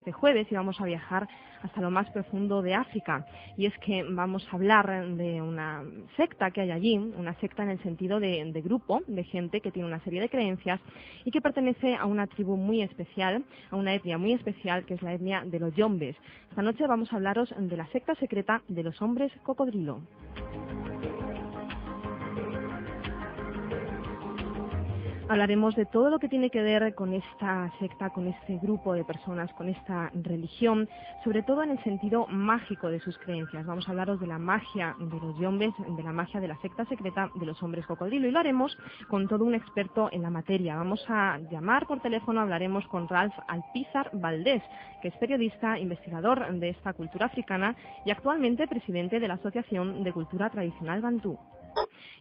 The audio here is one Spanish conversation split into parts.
Este jueves y vamos a viajar hasta lo más profundo de África, y es que vamos a hablar de una secta que hay allí, una secta en el sentido de grupo, de gente que tiene una serie de creencias y que pertenece a una tribu muy especial, a una etnia muy especial, que es la etnia de los Yombes. Esta noche vamos a hablaros de la secta secreta de los hombres cocodrilo. Hablaremos de todo lo que tiene que ver con esta secta, con este grupo de personas, con esta religión, sobre todo en el sentido mágico de sus creencias. Vamos a hablaros de la magia de los Yombes, de la magia de la secta secreta de los hombres cocodrilo, y lo haremos con todo un experto en la materia. Vamos a llamar por teléfono, hablaremos con Ralph Alpizar Valdés, que es periodista, investigador de esta cultura africana y actualmente presidente de la Asociación de Cultura Tradicional Bantú.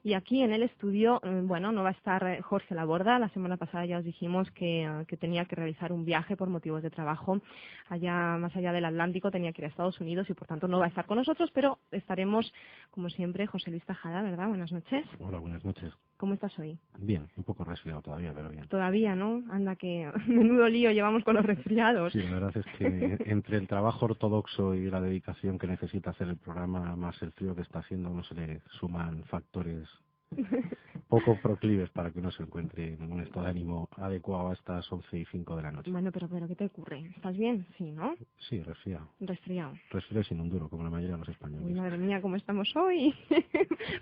Y aquí en el estudio, bueno, no va a estar Jorge Laborda. La semana pasada ya os dijimos que tenía que realizar un viaje por motivos de trabajo allá, más allá del Atlántico, tenía que ir a Estados Unidos y por tanto no va a estar con nosotros, pero estaremos, como siempre, José Luis Tajada, ¿verdad? Buenas noches. Hola, buenas noches. ¿Cómo estás hoy? Bien, un poco resfriado todavía, pero bien. Todavía, ¿no? Anda que menudo lío llevamos con los resfriados. Sí, la verdad es que entre el trabajo ortodoxo y la dedicación que necesita hacer el programa, más el frío que está haciendo, no se le suman factores poco proclives para que uno se encuentre en un estado de ánimo adecuado a estas 11:05 de la noche. Bueno, pero ¿qué te ocurre? ¿Estás bien? Sí, ¿no? Sí, resfriado. Resfriado. Resfriado sin un duro, como la mayoría de los Uy, españoles. madre mía, ¿cómo estamos hoy?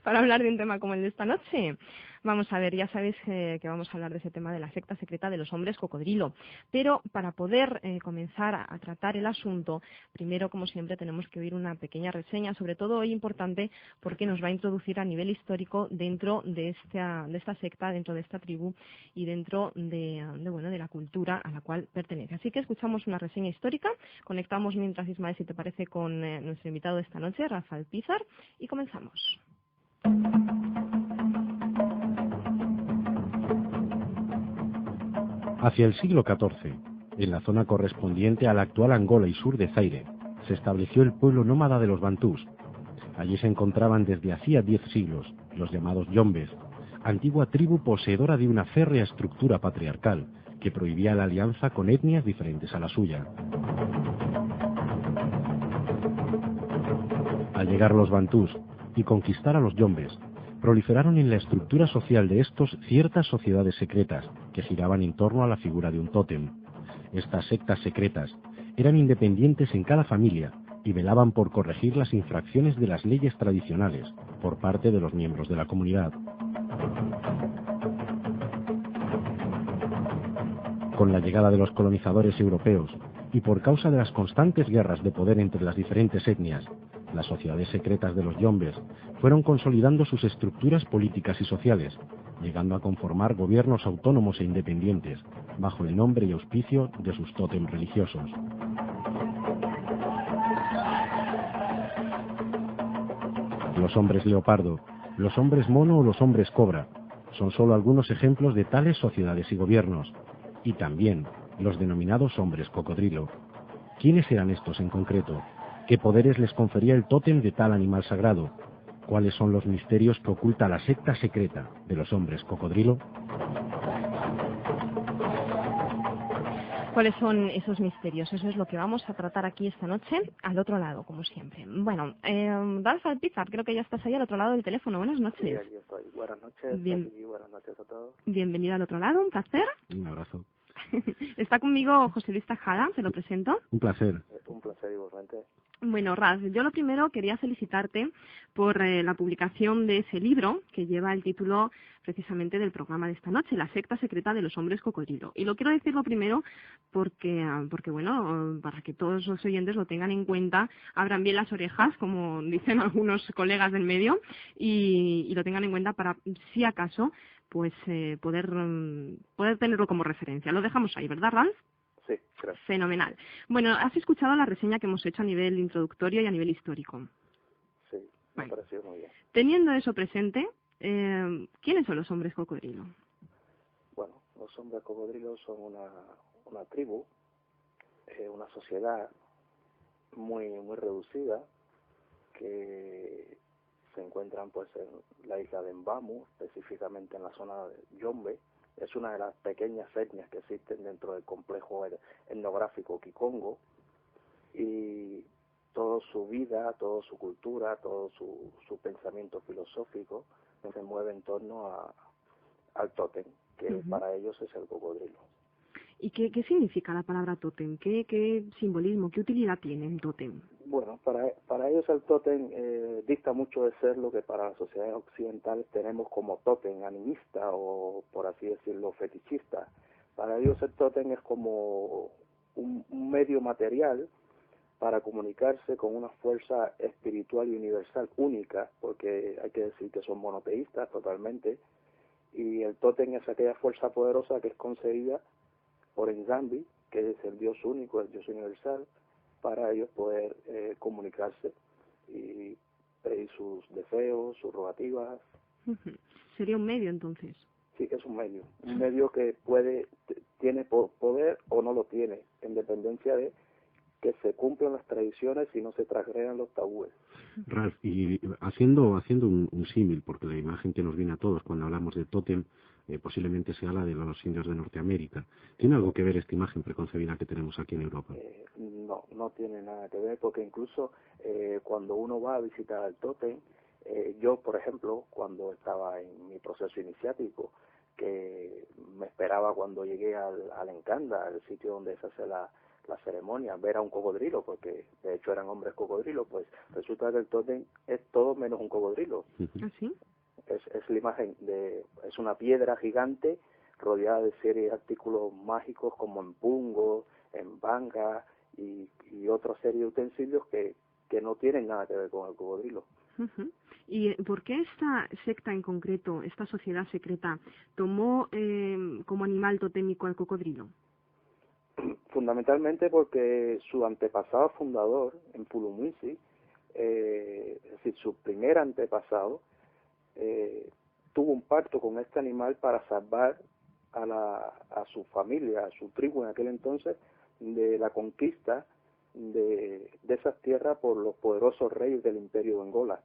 Para hablar de un tema como el de esta noche. Vamos a ver, ya sabéis que vamos a hablar de ese tema de la secta secreta de los hombres cocodrilo. Pero para poder comenzar a tratar el asunto, primero, como siempre, tenemos que oír una pequeña reseña, sobre todo hoy importante porque nos va a introducir a nivel histórico dentro de esta secta, dentro de esta tribu y dentro de la cultura a la cual pertenece. Así que escuchamos una reseña histórica, conectamos mientras, Ismael, si te parece, con nuestro invitado de esta noche, Rafael Pizar, y comenzamos. Hacia el siglo XIV, en la zona correspondiente a la actual Angola y sur de Zaire, se estableció el pueblo nómada de los bantús. Allí se encontraban desde hacía 10 siglos los llamados Yombes, antigua tribu poseedora de una férrea estructura patriarcal que prohibía la alianza con etnias diferentes a la suya. Al llegar los bantús y conquistar a los Yombes, proliferaron en la estructura social de estos ciertas sociedades secretas que giraban en torno a la figura de un tótem. Estas sectas secretas eran independientes en cada familia y velaban por corregir las infracciones de las leyes tradicionales por parte de los miembros de la comunidad. Con la llegada de los colonizadores europeos y por causa de las constantes guerras de poder entre las diferentes etnias, las sociedades secretas de los Yombes fueron consolidando sus estructuras políticas y sociales, llegando a conformar gobiernos autónomos e independientes, bajo el nombre y auspicio de sus tótem religiosos. Los hombres leopardo, los hombres mono o los hombres cobra son solo algunos ejemplos de tales sociedades y gobiernos, y también los denominados hombres cocodrilo. ¿Quiénes eran estos en concreto? ¿Qué poderes les confería el tótem de tal animal sagrado? ¿Cuáles son los misterios que oculta la secta secreta de los hombres cocodrilo? ¿Cuáles son esos misterios? Eso es lo que vamos a tratar aquí esta noche, al otro lado, como siempre. Bueno, Ralph Alpizar, creo que ya estás ahí al otro lado del teléfono. Buenas noches. Sí, aquí estoy. Buenas noches, y buenas noches a todos. Bienvenido al otro lado, un placer. Un abrazo. Está conmigo José Luis Tajada, se lo presento. Un placer. Un placer igualmente. Bueno, Ralph, yo lo primero quería felicitarte por la publicación de ese libro que lleva el título precisamente del programa de esta noche, La secta secreta de los hombres cocodrilo. Y lo quiero decirlo primero porque bueno, para que todos los oyentes lo tengan en cuenta, abran bien las orejas, como dicen algunos colegas del medio, y lo tengan en cuenta para, si acaso, pues poder tenerlo como referencia. Lo dejamos ahí, ¿verdad, Ralph? Sí, gracias. Fenomenal. Bueno, has escuchado la reseña que hemos hecho a nivel introductorio y a nivel histórico. Sí, me Bueno, pareció muy bien. teniendo eso presente, ¿quiénes son los hombres cocodrilo? Bueno, los hombres cocodrilos son una tribu, una sociedad muy reducida que se encuentran pues en la isla de Mbamu, específicamente en la zona de Yombe, es una de las pequeñas etnias que existen dentro del complejo etnográfico Kikongo, y toda su vida, toda su cultura, todo su pensamiento filosófico se mueve en torno al tótem, que para ellos es el cocodrilo. ¿Y qué significa la palabra tótem? ¿Qué simbolismo, qué utilidad tiene un tótem? Bueno, para ellos el tótem dista mucho de ser lo que para las sociedades occidentales tenemos como tótem animista o, por así decirlo, fetichista. Para ellos el tótem es como un medio material para comunicarse con una fuerza espiritual y universal única, porque hay que decir que son monoteístas totalmente, y el tótem es aquella fuerza poderosa que es concebida por Nzambi, que es el Dios único, el Dios universal, para ellos poder comunicarse y pedir sus deseos, sus rogativas. ¿Sería un medio entonces? Sí, es un medio que tiene poder o no lo tiene, en dependencia de que se cumplan las tradiciones y no se transgredan los tabúes. Ralph, y haciendo un símil, porque la imagen que nos viene a todos cuando hablamos de tótem posiblemente sea la de los indios de Norteamérica. ¿Tiene algo que ver esta imagen preconcebida que tenemos aquí en Europa? No tiene nada que ver, porque incluso cuando uno va a visitar el tótem, yo, por ejemplo, cuando estaba en mi proceso iniciático, que me esperaba cuando llegué al Encanda, al sitio donde se hace la ceremonia, ver a un cocodrilo, porque de hecho eran hombres cocodrilos, pues resulta que el tótem es todo menos un cocodrilo. ¿Así? Es la imagen es una piedra gigante rodeada de serie de artículos mágicos como en pungo, en banga y otra serie de utensilios que no tienen nada que ver con el cocodrilo. ¿Y por qué esta secta en concreto, esta sociedad secreta, tomó como animal totémico al cocodrilo? Fundamentalmente porque su antepasado fundador en Pulumwisi, es decir, su primer antepasado, tuvo un pacto con este animal para salvar a su familia, a su tribu en aquel entonces, de la conquista de esas tierras por los poderosos reyes del imperio de Angola.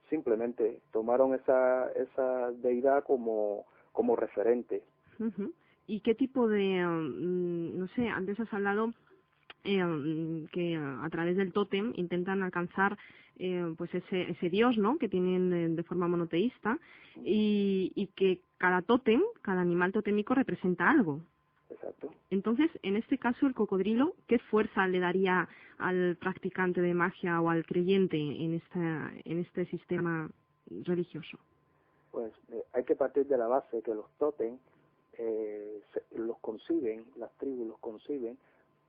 Simplemente tomaron esa deidad como referente. ¿Y qué tipo de, no sé, antes has hablado que a través del tótem intentan alcanzar pues ese Dios, ¿no?, que tienen de forma monoteísta, y que cada tótem, cada animal totémico representa algo? Exacto. Entonces, en este caso, el cocodrilo, ¿qué fuerza le daría al practicante de magia o al creyente en este sistema religioso? Pues hay que partir de la base que los tótem los conciben, las tribus los conciben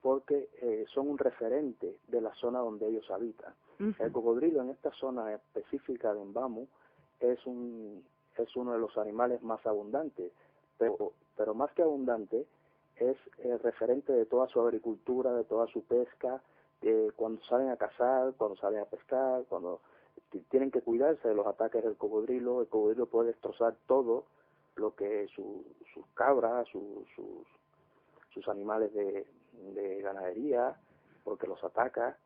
porque son un referente de la zona donde ellos habitan. El cocodrilo en esta zona específica de Mbamu es uno de los animales más abundantes, pero más que abundante es referente de toda su agricultura, de toda su pesca, cuando salen a cazar, cuando salen a pescar, cuando tienen que cuidarse de los ataques del cocodrilo. El cocodrilo puede destrozar todo lo que sus cabras, sus animales de ganadería, porque los ataca,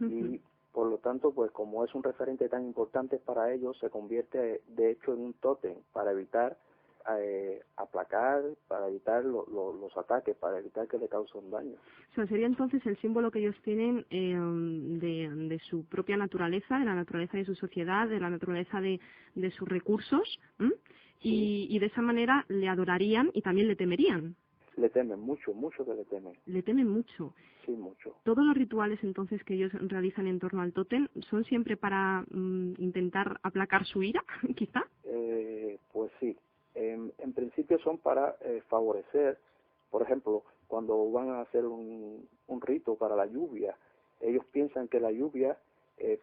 y por lo tanto, pues como es un referente tan importante para ellos, se convierte de hecho en un tótem para evitar aplacar, para evitar los ataques, para evitar que le causen daño. O sea, sería entonces el símbolo que ellos tienen de su propia naturaleza, de la naturaleza de su sociedad, de la naturaleza de sus recursos, y de esa manera le adorarían y también le temerían. Le temen mucho que le temen. Le temen mucho. Sí, mucho. Todos los rituales entonces que ellos realizan en torno al tótem son siempre para intentar aplacar su ira, quizá. Pues sí. En principio son para favorecer, por ejemplo, cuando van a hacer un rito para la lluvia, ellos piensan que la lluvia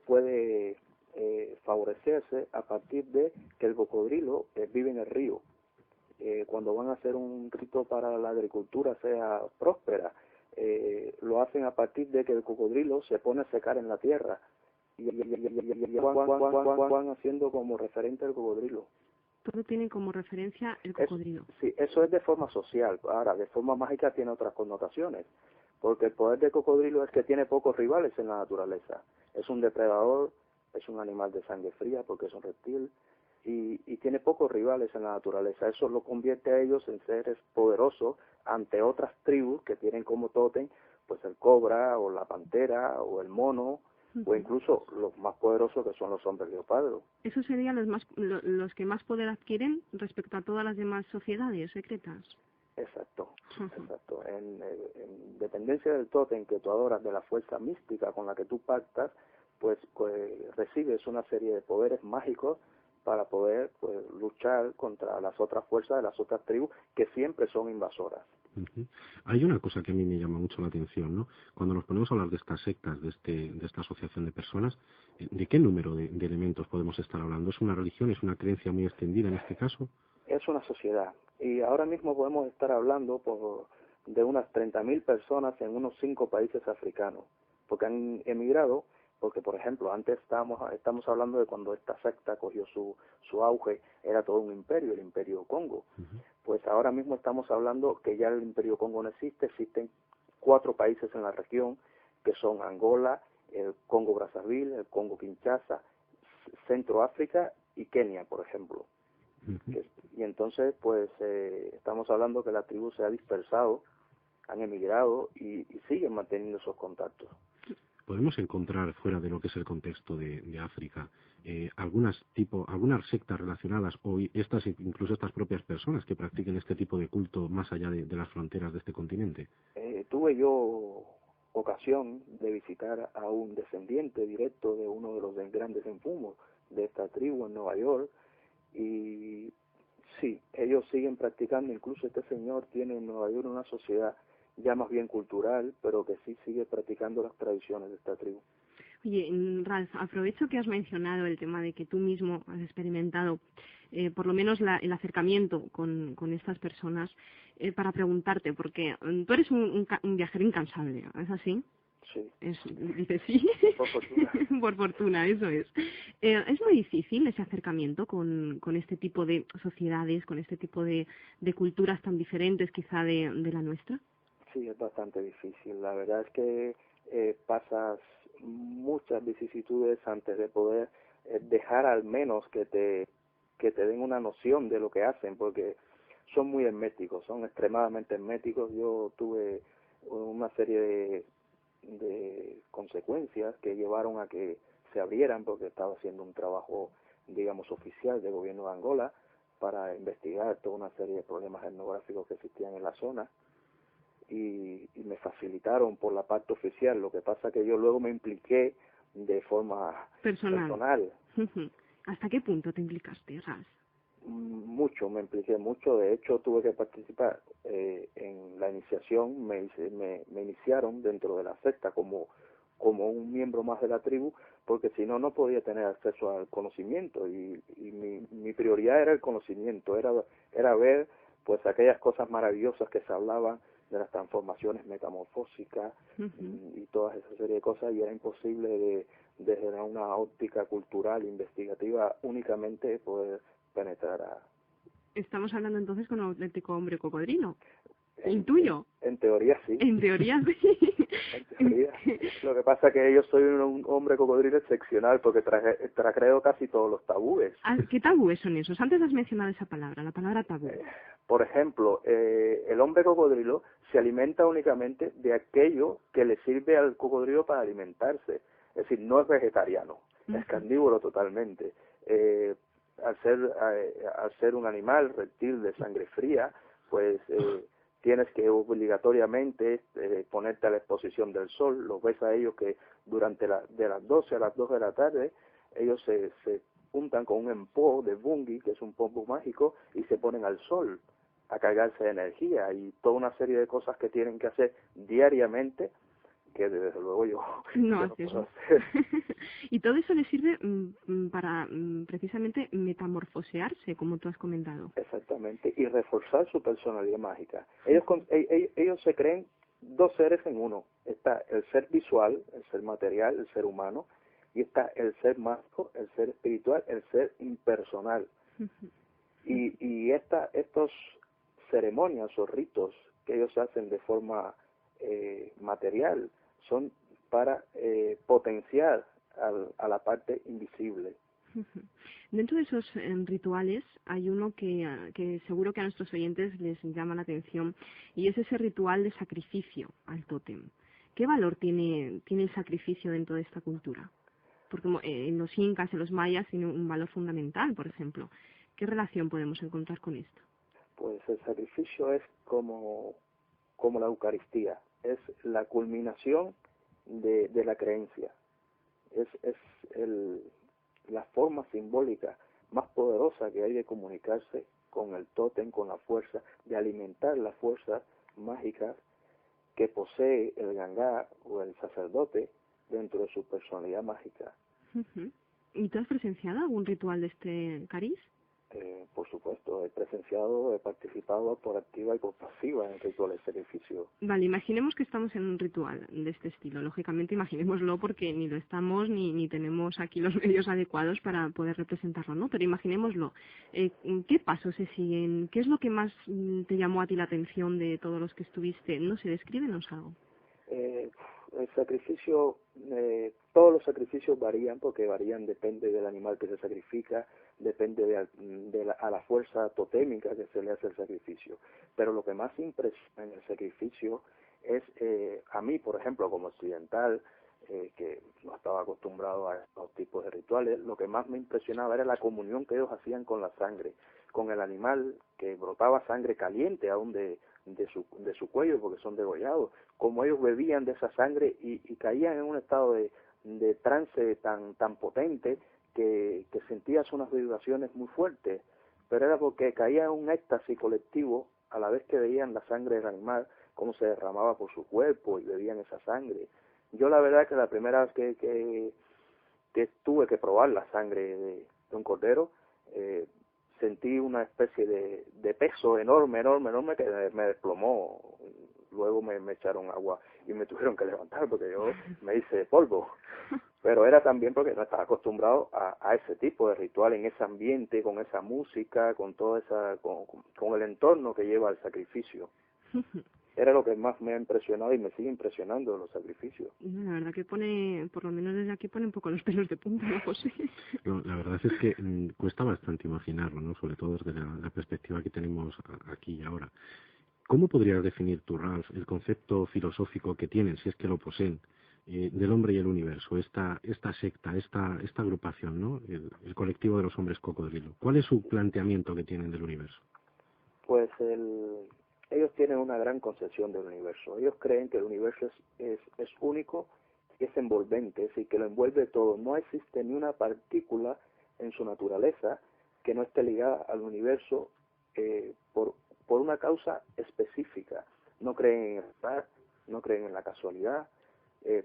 puede favorecerse a partir de que el cocodrilo vive en el río. Cuando van a hacer un rito para la agricultura sea próspera, lo hacen a partir de que el cocodrilo se pone a secar en la tierra y van haciendo como referente al cocodrilo. Todo tiene como referencia el cocodrilo. Sí, eso es de forma social. Ahora, de forma mágica tiene otras connotaciones, porque el poder del cocodrilo es que tiene pocos rivales en la naturaleza. Es un depredador, es un animal de sangre fría porque es un reptil, y tiene pocos rivales en la naturaleza. Eso lo convierte a ellos en seres poderosos ante otras tribus que tienen como tótem pues el cobra o la pantera o el mono, o incluso los más poderosos que son los hombres leopardo. ¿Esos serían los que más poder adquieren respecto a todas las demás sociedades secretas? Exacto, exacto. En dependencia del tótem que tú adoras, de la fuerza mística con la que tú pactas, pues recibes una serie de poderes mágicos para poder pues luchar contra las otras fuerzas de las otras tribus que siempre son invasoras. Hay una cosa que a mí me llama mucho la atención, ¿no? Cuando nos ponemos a hablar de estas sectas, de esta asociación de personas, ¿de qué número de elementos podemos estar hablando? ¿Es una religión, es una creencia muy extendida en este caso? Es una sociedad, y ahora mismo podemos estar hablando de unas 30.000 personas en unos 5 países africanos, porque han emigrado, porque por ejemplo antes estamos hablando de cuando esta secta cogió su auge, era todo un imperio, el Imperio Congo. Pues ahora mismo estamos hablando que ya el Imperio Congo no existe, existen 4 países en la región, que son Angola, el Congo Brazzaville, el Congo Kinshasa, Centro África y Kenia, por ejemplo. Y entonces, pues, estamos hablando que la tribu se ha dispersado, han emigrado y siguen manteniendo esos contactos. Podemos encontrar, fuera de lo que es el contexto de África, algunas sectas relacionadas, o incluso estas propias personas que practiquen este tipo de culto más allá de las fronteras de este continente. Tuve yo ocasión de visitar a un descendiente directo de uno de los grandes enfumos de esta tribu en Nueva York, y sí, ellos siguen practicando. Incluso este señor tiene en Nueva York una sociedad ya más bien cultural, pero que sí sigue practicando las tradiciones de esta tribu. Oye, Ralph, aprovecho que has mencionado el tema de que tú mismo has experimentado por lo menos el acercamiento con estas personas para preguntarte, porque tú eres un viajero incansable, ¿es así? Sí. Dice sí. Por fortuna. Por fortuna, eso es. ¿Es muy difícil ese acercamiento con este tipo de sociedades, con este tipo de culturas tan diferentes quizá de la nuestra? Sí, es bastante difícil. La verdad es que pasas muchas vicisitudes antes de poder dejar al menos que te den una noción de lo que hacen, porque son muy herméticos, son extremadamente herméticos. Yo tuve una serie de consecuencias que llevaron a que se abrieran, porque estaba haciendo un trabajo, digamos, oficial del gobierno de Angola para investigar toda una serie de problemas etnográficos que existían en la zona, y me facilitaron por la parte oficial. Lo que pasa que yo luego me impliqué de forma personal. ¿Hasta qué punto te implicaste, Ras? Mucho, me impliqué mucho. De hecho, tuve que participar en la iniciación. Me iniciaron dentro de la secta como un miembro más de la tribu, porque si no, no podía tener acceso al conocimiento, y mi prioridad era el conocimiento, era ver pues aquellas cosas maravillosas que se hablaban de las transformaciones metamorfósicas y toda esa serie de cosas, y era imposible desde una óptica cultural investigativa únicamente poder penetrar a... Estamos hablando entonces con un auténtico hombre cocodrilo. ¿Intuyo? En teoría sí. En teoría sí. En teoría. Lo que pasa es que yo soy un hombre cocodrilo excepcional, porque trasgrego casi todos los tabúes. ¿Qué tabúes son esos? Antes has mencionado esa palabra, la palabra tabú. Por ejemplo, el hombre cocodrilo se alimenta únicamente de aquello que le sirve al cocodrilo para alimentarse. Es decir, no es vegetariano, es carnívoro totalmente. Al ser un animal reptil de sangre fría, pues tienes que obligatoriamente ponerte a la exposición del sol. Los ves a ellos que durante de las 12 a las 2 de la tarde, ellos se juntan con un empó de bungi, que es un pombo mágico, y se ponen al sol a cargarse de energía, y toda una serie de cosas que tienen que hacer diariamente, que desde luego yo no puedo hacer. Y todo eso les sirve para precisamente metamorfosearse, como tú has comentado. Exactamente, y reforzar su personalidad mágica. Ellos se creen 2 seres en uno. Está el ser visual, el ser material, el ser humano, y está el ser mágico, el ser espiritual, el ser impersonal. Y estos ceremonias o ritos que ellos hacen de forma material son para potenciar a la parte invisible. Ujú. Dentro de esos rituales hay uno que seguro que a nuestros oyentes les llama la atención y es ese ritual de sacrificio al tótem. ¿Qué valor tiene el sacrificio dentro de esta cultura? Porque en los incas, en los mayas, tiene un valor fundamental, por ejemplo. ¿Qué relación podemos encontrar con esto? Pues el sacrificio es como la Eucaristía, es la culminación de la creencia, es la forma simbólica más poderosa que hay de comunicarse con el tótem, con la fuerza, de alimentar la fuerza mágica que posee el gangá o el sacerdote dentro de su personalidad mágica. Ujú. ¿Y tú has presenciado algún ritual de este cariz? Por supuesto, he presenciado, he participado por activa y por pasiva en rituales de sacrificio. Vale, imaginemos que estamos en un ritual de este estilo. Lógicamente, imaginémoslo porque ni lo estamos ni tenemos aquí los medios adecuados para poder representarlo, ¿no? Pero imaginémoslo. ¿Qué pasos se siguen? ¿Qué es lo que más te llamó a ti la atención de todos los que estuviste? No sé, descríbenos algo. El sacrificio, todos los sacrificios varían porque varían, depende del animal que se sacrifica, depende a la fuerza totémica que se le hace el sacrificio. Pero lo que más impresiona en el sacrificio es, a mí, por ejemplo, como occidental, que no estaba acostumbrado a estos tipos de rituales, lo que más me impresionaba era la comunión que ellos hacían con la sangre, con el animal que brotaba sangre caliente aún de su cuello porque son degollados, como ellos bebían de esa sangre y caían en un estado de trance tan potente que sentías unas vibraciones muy fuertes, pero era porque caía en un éxtasis colectivo a la vez que veían la sangre del animal, cómo se derramaba por su cuerpo y bebían esa sangre. Yo la verdad que la primera vez que tuve que probar la sangre de un cordero, sentí una especie de peso enorme que me desplomó. Luego me echaron agua y me tuvieron que levantar porque yo me hice polvo. Pero era también porque no estaba acostumbrado a ese tipo de ritual, en ese ambiente, con esa música, con con el entorno que lleva al sacrificio. Era lo que más me ha impresionado y me sigue impresionando los sacrificios. La verdad que pone, por lo menos desde aquí, pone un poco los pelos de punta, ¿no, José? No, la verdad es que cuesta bastante imaginarlo, ¿no? Sobre todo desde la perspectiva que tenemos aquí y ahora. ¿Cómo podrías definir tú, Ralph, el concepto filosófico que tienen, si es que lo poseen, del hombre y el universo, esta secta, esta agrupación, ¿no? El colectivo de los hombres cocodrilo? ¿Cuál es su planteamiento que tienen del universo? Pues ellos tienen una gran concepción del universo. Ellos creen que el universo es único y es envolvente, es decir, que lo envuelve todo. No existe ni una partícula en su naturaleza que no esté ligada al universo por una causa específica. No creen en el azar, no creen en la casualidad,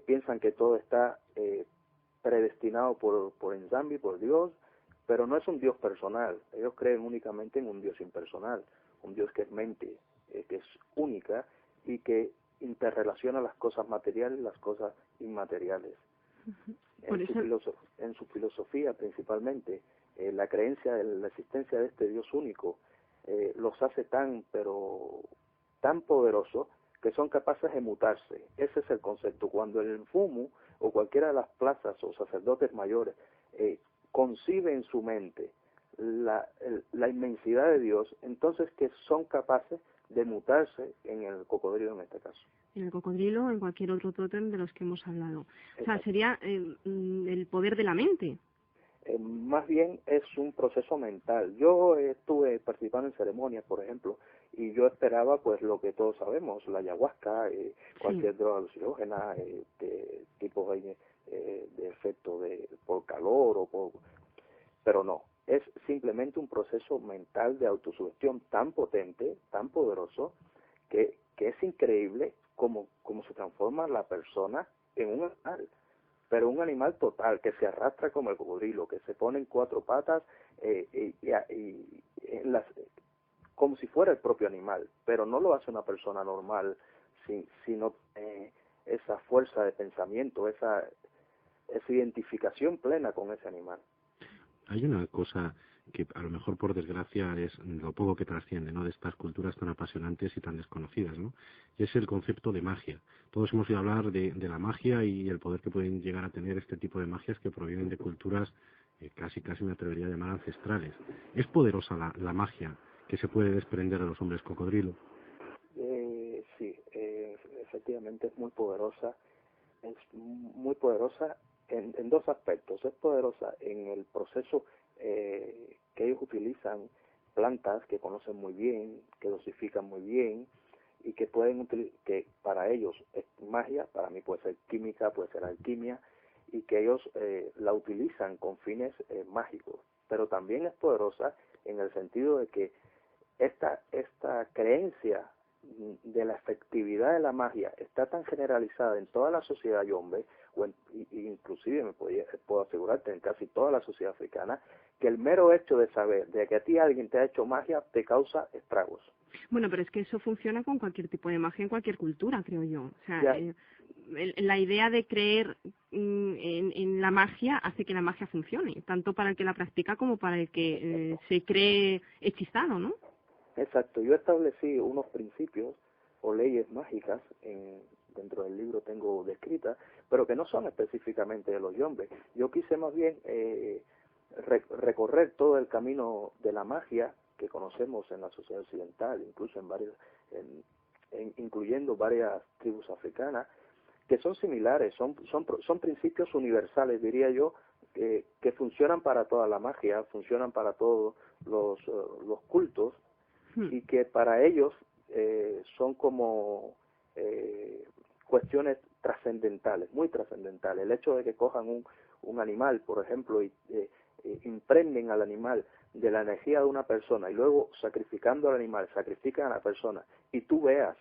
piensan que todo está predestinado por Ensambi, por Dios, pero no es un Dios personal. Ellos creen únicamente en un Dios impersonal, un Dios que es mente, que es única y que interrelaciona las cosas materiales y las cosas inmateriales. En su filosofía principalmente, la creencia en la existencia de este Dios único los hace tan poderosos que son capaces de mutarse. Ese es el concepto. Cuando el Fumu o cualquiera de las plazas o sacerdotes mayores concibe en su mente la inmensidad de Dios, entonces que son capaces de mutarse en el cocodrilo en este caso. En el cocodrilo o en cualquier otro tótem de los que hemos hablado. Exacto. O sea, sería el poder de la mente. Más bien es un proceso mental. Yo estuve participando en ceremonias, por ejemplo, y yo esperaba pues lo que todos sabemos, la ayahuasca, cualquier droga alucinógena, de tipo de efecto por calor pero no, es simplemente un proceso mental de autosugestión tan potente, tan poderoso, que es increíble cómo se transforma la persona en un animal, pero un animal total, que se arrastra como el cocodrilo, que se pone en cuatro patas como si fuera el propio animal, pero no lo hace una persona normal, sino esa fuerza de pensamiento, esa identificación plena con ese animal. Hay una cosa que a lo mejor por desgracia es lo poco que trasciende, ¿no?, de estas culturas tan apasionantes y tan desconocidas, ¿no? Y es el concepto de magia. Todos hemos oído hablar de la magia y el poder que pueden llegar a tener este tipo de magias que provienen de culturas casi me atrevería a llamar ancestrales. ¿Es poderosa la magia que se puede desprender de los hombres cocodrilo? Sí, efectivamente es muy poderosa. Es muy poderosa en dos aspectos. Es poderosa en el proceso que ellos utilizan plantas que conocen muy bien, que dosifican muy bien y que pueden que para ellos es magia, para mí puede ser química, puede ser alquimia, y que ellos la utilizan con fines mágicos. Pero también es poderosa en el sentido de que esta creencia de la efectividad de la magia está tan generalizada en toda la sociedad yombe, inclusive puedo asegurarte en casi toda la sociedad africana, que el mero hecho de saber de que a ti alguien te ha hecho magia te causa estragos. Bueno, pero es que eso funciona con cualquier tipo de magia en cualquier cultura, creo yo. O sea, la idea de creer en la magia hace que la magia funcione, tanto para el que la practica como para el que se cree hechizado, ¿no? Exacto. Yo establecí unos principios o leyes mágicas, dentro del libro tengo descritas, pero que no son específicamente de los yombes. Yo quise más bien recorrer todo el camino de la magia que conocemos en la sociedad occidental, incluso incluyendo varias tribus africanas, que son similares, son principios universales, diría yo, que funcionan para toda la magia, funcionan para todos los cultos, y que para ellos son como cuestiones trascendentales, muy trascendentales. El hecho de que cojan un animal, por ejemplo, y impregnen al animal de la energía de una persona y luego sacrificando al animal, sacrifican a la persona, y tú veas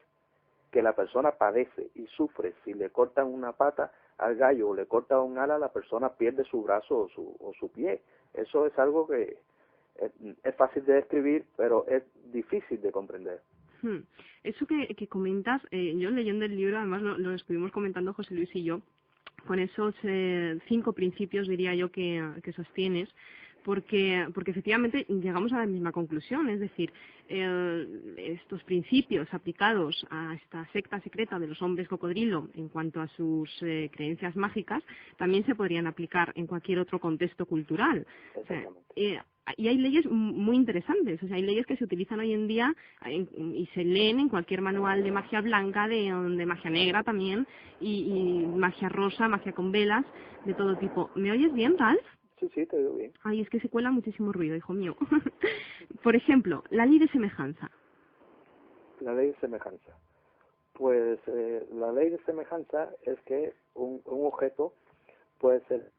que la persona padece y sufre si le cortan una pata al gallo o le cortan un ala, la persona pierde su brazo o su pie. Eso es algo que es fácil de describir, pero es difícil de comprender. Eso que comentas, yo leyendo el libro, además lo estuvimos comentando José Luis y yo, con esos 5 principios, diría yo, que sostienes, porque efectivamente llegamos a la misma conclusión, es decir, estos principios aplicados a esta secta secreta de los hombres cocodrilo en cuanto a sus creencias mágicas, también se podrían aplicar en cualquier otro contexto cultural. O sea, y hay leyes muy interesantes, o sea, hay leyes que se utilizan hoy en día y se leen en cualquier manual de magia blanca, de magia negra también, y magia rosa, magia con velas, de todo tipo. ¿Me oyes bien, Ralph? Sí, te oigo bien. Ay, es que se cuela muchísimo ruido, hijo mío. Por ejemplo, la ley de semejanza. La ley de semejanza. Pues la ley de semejanza es que un objeto puede ser...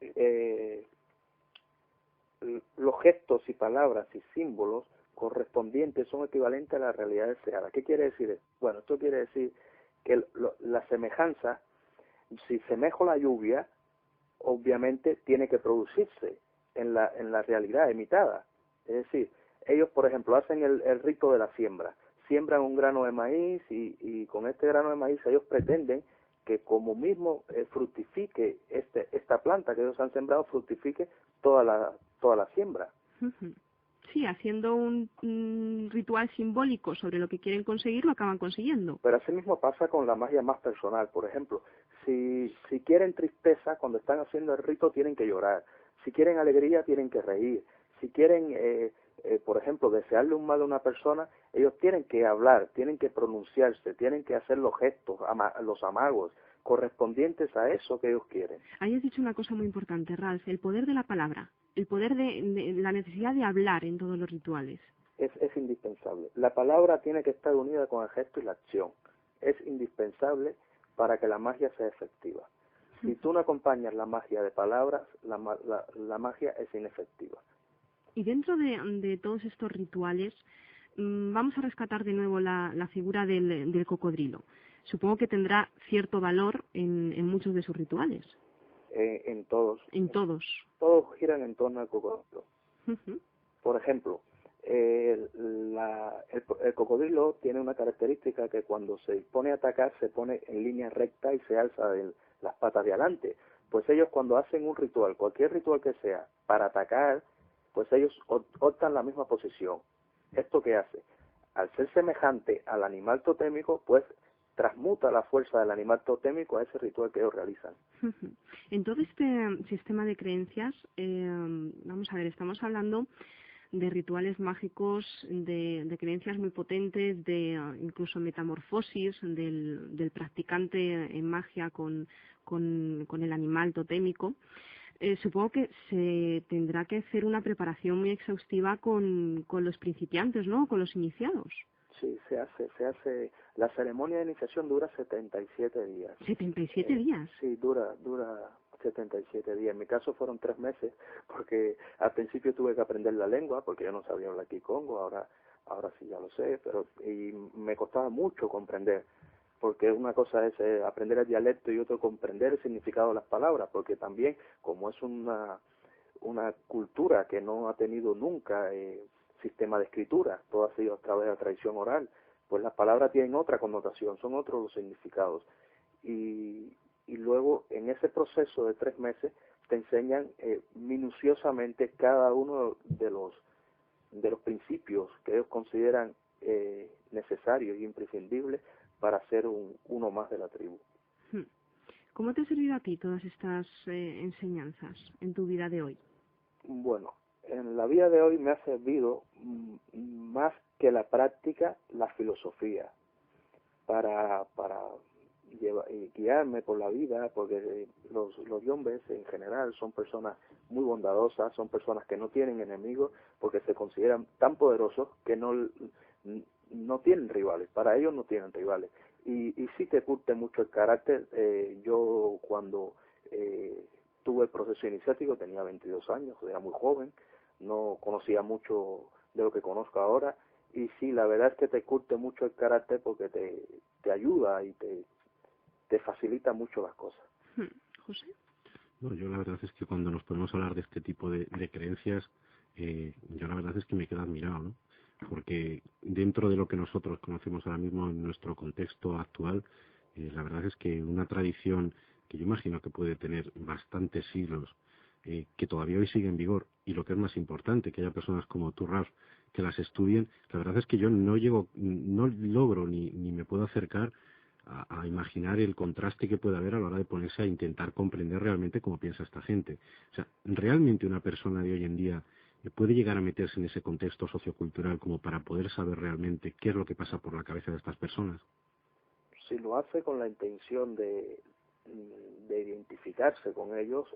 los gestos y palabras y símbolos correspondientes son equivalentes a la realidad deseada. ¿Qué quiere decir esto? Bueno, esto quiere decir que la semejanza, si semejo la lluvia, obviamente tiene que producirse en la realidad imitada. Es decir, ellos, por ejemplo, hacen el rito de la siembra. Siembran un grano de maíz y con este grano de maíz ellos pretenden que como mismo fructifique esta planta que ellos han sembrado, fructifique toda la siembra. Sí, haciendo un ritual simbólico sobre lo que quieren conseguir, lo acaban consiguiendo. Pero así mismo pasa con la magia más personal. Por ejemplo, si quieren tristeza, cuando están haciendo el rito tienen que llorar. Si quieren alegría, tienen que reír. Si quieren, por ejemplo, desearle un mal a una persona, ellos tienen que hablar, tienen que pronunciarse, tienen que hacer los gestos, los amagos correspondientes a eso que ellos quieren. Ahí has dicho una cosa muy importante, Ralph, el poder de la palabra, el poder de la necesidad de hablar en todos los rituales. Es indispensable. La palabra tiene que estar unida con el gesto y la acción. Es indispensable para que la magia sea efectiva. Si tú no acompañas la magia de palabras, la magia es inefectiva. Y dentro de todos estos rituales, vamos a rescatar de nuevo la figura del cocodrilo. Supongo que tendrá cierto valor en muchos de sus rituales. En todos. En todos. Todos giran en torno al cocodrilo. Por ejemplo, el cocodrilo tiene una característica que cuando se pone a atacar se pone en línea recta y se alza de las patas de adelante. Pues ellos cuando hacen un ritual, cualquier ritual que sea, para atacar, pues ellos optan la misma posición. ¿Esto qué hace? Al ser semejante al animal totémico, pues transmuta la fuerza del animal totémico a ese ritual que ellos realizan. En todo este sistema de creencias, vamos a ver, estamos hablando de rituales mágicos, de creencias muy potentes, de incluso metamorfosis del practicante en magia con el animal totémico. Supongo que se tendrá que hacer una preparación muy exhaustiva con los principiantes, ¿no? Con los iniciados. Sí, se hace. La ceremonia de iniciación dura 77 días. ¿77 días? Sí, dura 77 días. En mi caso fueron 3 meses, porque al principio tuve que aprender la lengua, porque yo no sabía hablar kikongo, ahora sí ya lo sé, y me costaba mucho comprender, porque una cosa es aprender el dialecto y otro comprender el significado de las palabras, porque también, como es una cultura que no ha tenido nunca sistema de escritura, todo ha sido a través de la tradición oral, pues las palabras tienen otra connotación, son otros los significados. Y luego en ese proceso de 3 meses te enseñan minuciosamente cada uno de los principios que ellos consideran necesarios y imprescindibles para ser uno más de la tribu. ¿Cómo te ha servido a ti todas estas enseñanzas en tu vida de hoy? Bueno, en la vida de hoy me ha servido más que la práctica, la filosofía, para guiarme por la vida, porque los yombes en general son personas muy bondadosas, son personas que no tienen enemigos, porque se consideran tan poderosos que no tienen rivales, para ellos no tienen rivales. Y sí te curte mucho el carácter. Yo cuando tuve el proceso iniciático tenía 22 años, era muy joven, no conocía mucho de lo que conozco ahora, y sí, la verdad es que te curte mucho el carácter porque te ayuda y te facilita mucho las cosas. José. No, yo la verdad es que cuando nos podemos hablar de este tipo de creencias, yo la verdad es que me quedo admirado, ¿no? Porque dentro de lo que nosotros conocemos ahora mismo en nuestro contexto actual, la verdad es que una tradición que yo imagino que puede tener bastantes siglos, que todavía hoy sigue en vigor, y lo que es más importante, que haya personas como tú, Ralph, que las estudien, la verdad es que yo no logro ni me puedo acercar a imaginar el contraste que puede haber a la hora de ponerse a intentar comprender realmente cómo piensa esta gente. O sea, realmente una persona de hoy en día puede llegar a meterse en ese contexto sociocultural como para poder saber realmente qué es lo que pasa por la cabeza de estas personas. Si lo hace con la intención de identificarse con ellos,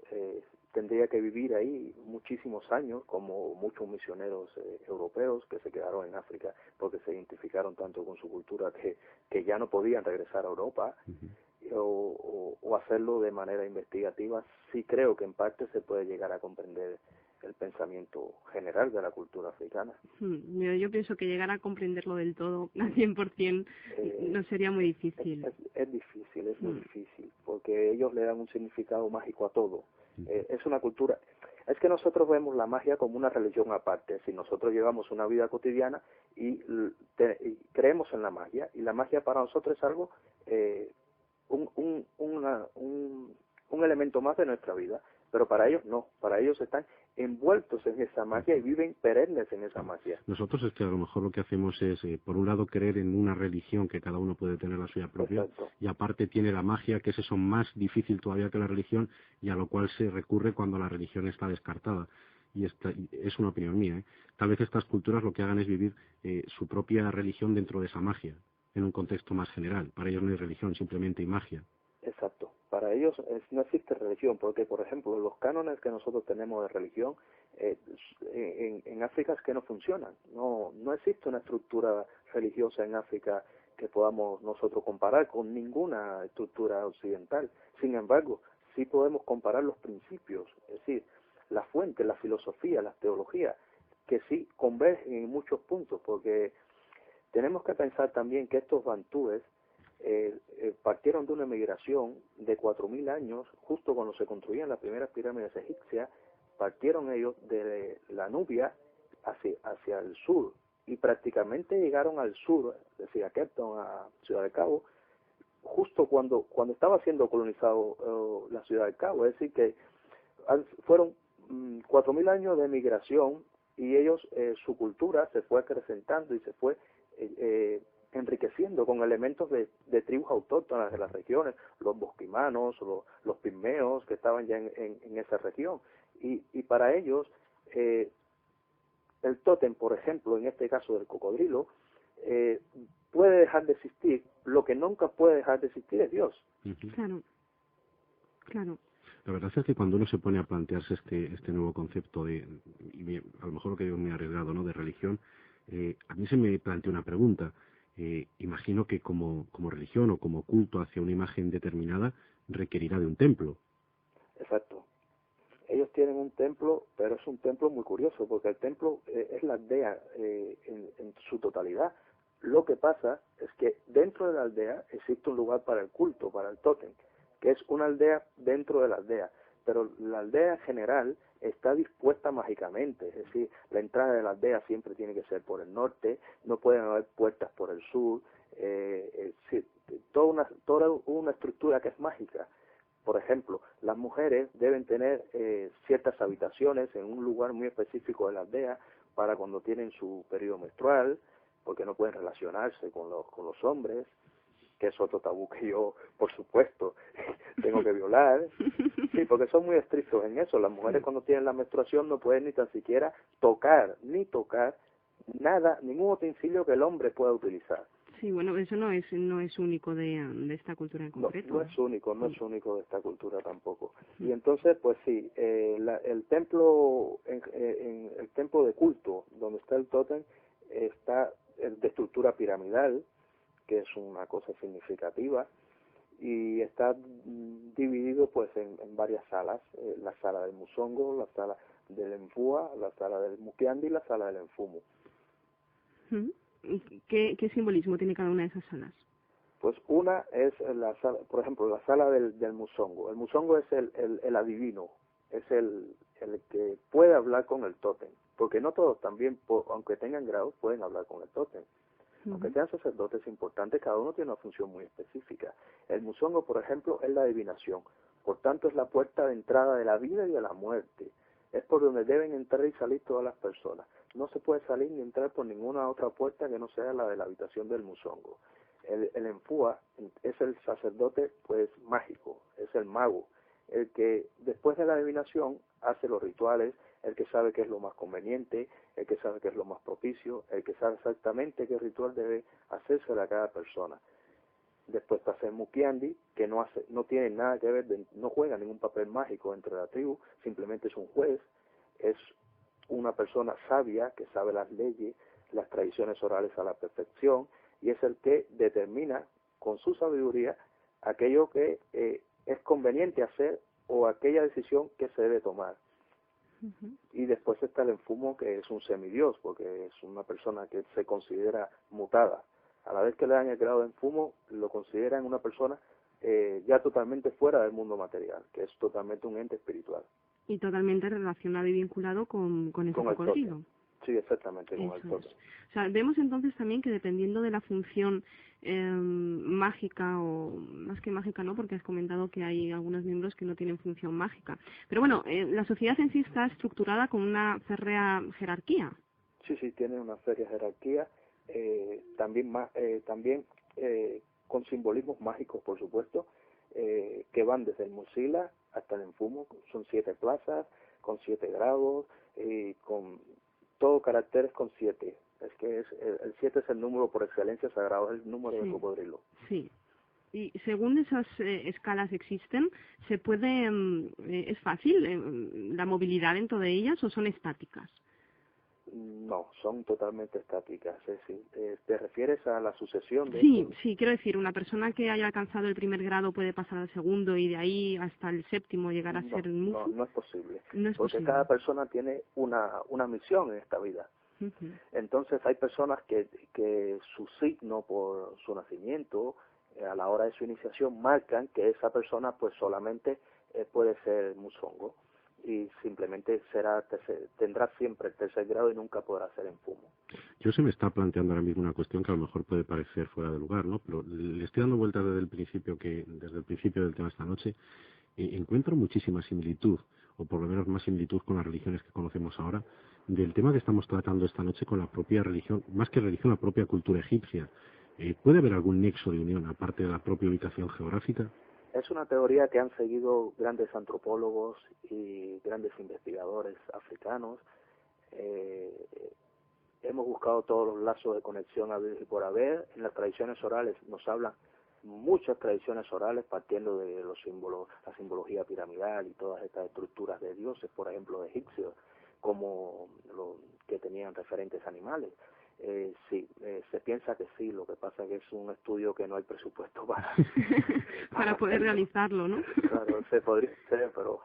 tendría que vivir ahí muchísimos años, como muchos misioneros europeos que se quedaron en África porque se identificaron tanto con su cultura que ya no podían regresar a Europa. O hacerlo de manera investigativa. Sí creo que en parte se puede llegar a comprender el pensamiento general de la cultura africana. Yo pienso que llegar a comprenderlo del todo al 100% no sería muy difícil. Es difícil, es muy difícil, porque ellos le dan un significado mágico a todo. Es una cultura. Es que nosotros vemos la magia como una religión aparte. Si nosotros llevamos una vida cotidiana y creemos en la magia, y la magia para nosotros es algo, un elemento más de nuestra vida, pero para ellos no, para ellos están envueltos en esa magia y viven perennes en esa magia. Nosotros es que a lo mejor lo que hacemos es, por un lado, creer en una religión que cada uno puede tener la suya propia. Exacto. Y aparte tiene la magia, que es eso más difícil todavía que la religión, y a lo cual se recurre cuando la religión está descartada. Y es una opinión mía, ¿eh? Tal vez estas culturas lo que hagan es vivir su propia religión dentro de esa magia, en un contexto más general. Para ellos no hay religión, simplemente hay magia. Exacto. Para ellos no existe religión, porque, por ejemplo, los cánones que nosotros tenemos de religión en África es que no funcionan. No existe una estructura religiosa en África que podamos nosotros comparar con ninguna estructura occidental. Sin embargo, sí podemos comparar los principios, es decir, la fuente, la filosofía, la teología, que sí convergen en muchos puntos, porque tenemos que pensar también que estos bantúes partieron de una migración de 4.000 años, justo cuando se construían las primeras pirámides egipcias. Partieron ellos de la Nubia hacia el sur, y prácticamente llegaron al sur, es decir, a Cape Town, a Ciudad del Cabo, justo cuando estaba siendo colonizado la Ciudad del Cabo. Es decir, que fueron 4.000 años de migración, y ellos, su cultura se fue acrecentando y se fue enriqueciendo con elementos de tribus autóctonas de las regiones, los bosquimanos, los pigmeos que estaban ya en esa región. Y para ellos, el tótem, por ejemplo, en este caso del cocodrilo, puede dejar de existir. Lo que nunca puede dejar de existir es Dios. Claro, claro. La verdad es que cuando uno se pone a plantearse este nuevo concepto a lo mejor lo que digo es muy arriesgado, ¿no?, de religión, a mí se me plantea una pregunta. Imagino que como religión o como culto hacia una imagen determinada requerirá de un templo. Exacto. Ellos tienen un templo, pero es un templo muy curioso, porque el templo es la aldea en su totalidad. Lo que pasa es que dentro de la aldea existe un lugar para el culto, para el tótem, que es una aldea dentro de la aldea, pero la aldea en general está dispuesta mágicamente, es decir, la entrada de la aldea siempre tiene que ser por el norte, no pueden haber puertas por el sur, toda una estructura que es mágica. Por ejemplo, las mujeres deben tener ciertas habitaciones en un lugar muy específico de la aldea para cuando tienen su periodo menstrual, porque no pueden relacionarse con los hombres, que es otro tabú que yo, por supuesto, tengo que violar. Sí, porque son muy estrictos en eso. Las mujeres cuando tienen la menstruación no pueden ni tan siquiera tocar nada, ningún utensilio que el hombre pueda utilizar. Sí, bueno, eso no es único de esta cultura en concreto. No es único de esta cultura tampoco. Y entonces, pues sí, el templo el templo de culto, donde está el tótem, está de estructura piramidal, que es una cosa significativa, y está dividido pues en varias salas, la sala del Musongo, la sala del Enfúa, la sala del Mukiandi y la sala del Enfumo. ¿Qué simbolismo tiene cada una de esas salas? Pues una es la sala, por ejemplo, la sala del Musongo. El Musongo es el adivino, es el que puede hablar con el tótem, porque no todos también, aunque tengan grados, pueden hablar con el tótem. Aunque sean sacerdotes importantes, cada uno tiene una función muy específica. El Musongo, por ejemplo, es la adivinación. Por tanto, es la puerta de entrada de la vida y de la muerte. Es por donde deben entrar y salir todas las personas. No se puede salir ni entrar por ninguna otra puerta que no sea la de la habitación del Musongo. El Enfúa es el sacerdote pues mágico, es el mago, el que después de la adivinación hace los rituales, el que sabe qué es lo más conveniente, el que sabe qué es lo más propicio, el que sabe exactamente qué ritual debe hacerse a cada persona. Después pasa el Mukiandi, que no tiene nada que ver, no juega ningún papel mágico entre la tribu, simplemente es un juez, es una persona sabia que sabe las leyes, las tradiciones orales a la perfección, y es el que determina con su sabiduría aquello que es conveniente hacer o aquella decisión que se debe tomar. Y después está el Enfumo, que es un semidios, porque es una persona que se considera mutada. A la vez que le dan el grado de Enfumo, lo consideran una persona ya totalmente fuera del mundo material, que es totalmente un ente espiritual. Y totalmente relacionado y vinculado con ese cocodrilo. Sí, exactamente, con el tótem. O sea, vemos entonces también que dependiendo de la función mágica, o más que mágica, ¿no?, porque has comentado que hay algunos miembros que no tienen función mágica. Pero bueno, la sociedad en sí está estructurada con una férrea jerarquía. Sí, tiene una férrea jerarquía, también con simbolismos mágicos, por supuesto, que van desde el Musila hasta el Enfumo. Son 7 plazas, con 7 grados, con todo caracteres con 7. Es que el 7 es el número por excelencia sagrado, es el número del cocodrilo. Sí. Y según esas escalas existen, ¿se puede, es fácil la movilidad dentro de ellas o son estáticas? No, son totalmente estáticas. Es decir, ¿te refieres a la sucesión de Sí, quiero decir, una persona que haya alcanzado el primer grado puede pasar al segundo y de ahí hasta el séptimo llegar a ser un mufu. No es posible. No es porque posible. Cada persona tiene una misión en esta vida. Entonces hay personas que su signo por su nacimiento, a la hora de su iniciación, marcan que esa persona pues solamente puede ser musongo, y simplemente tendrá siempre el tercer grado y nunca podrá ser Enfumo. Yo se me está planteando ahora mismo una cuestión que a lo mejor puede parecer fuera de lugar, ¿no? Pero le estoy dando vueltas desde el principio del tema esta noche. Encuentro muchísima similitud, o por lo menos más similitud con las religiones que conocemos ahora, del tema que estamos tratando esta noche con la propia religión, más que religión, la propia cultura egipcia. ¿Puede haber algún nexo de unión aparte de la propia ubicación geográfica? Es una teoría que han seguido grandes antropólogos y grandes investigadores africanos. Hemos buscado todos los lazos de conexión habidos y por haber. En las tradiciones orales nos hablan muchas tradiciones orales partiendo de los símbolos, la simbología piramidal y todas estas estructuras de dioses, por ejemplo, egipcios, como que tenían referentes animales. Se piensa que sí, lo que pasa es que es un estudio que no hay presupuesto para poder realizarlo, ¿no? Claro, se podría hacer, pero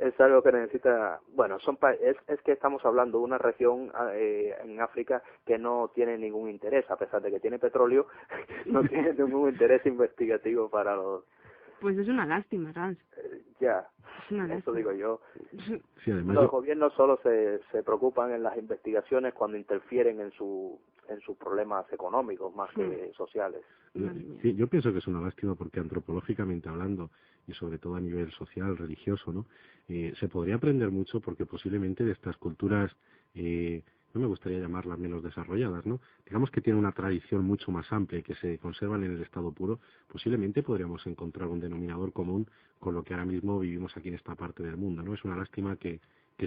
es algo que necesita, bueno, es que estamos hablando de una región en África que no tiene ningún interés, a pesar de que tiene petróleo, no tiene ningún interés investigativo para los... Pues es una lástima, Rans. Ya, eso lástima. Digo yo. Sí, además los gobiernos solo se preocupan en las investigaciones cuando interfieren en sus problemas económicos más que sociales. Sí, yo pienso que es una lástima porque antropológicamente hablando y sobre todo a nivel social, religioso, ¿no? Se podría aprender mucho porque posiblemente de estas culturas, no me gustaría llamarlas menos desarrolladas, ¿no? Digamos que tienen una tradición mucho más amplia y que se conservan en el estado puro, posiblemente podríamos encontrar un denominador común con lo que ahora mismo vivimos aquí en esta parte del mundo, ¿no? Es una lástima que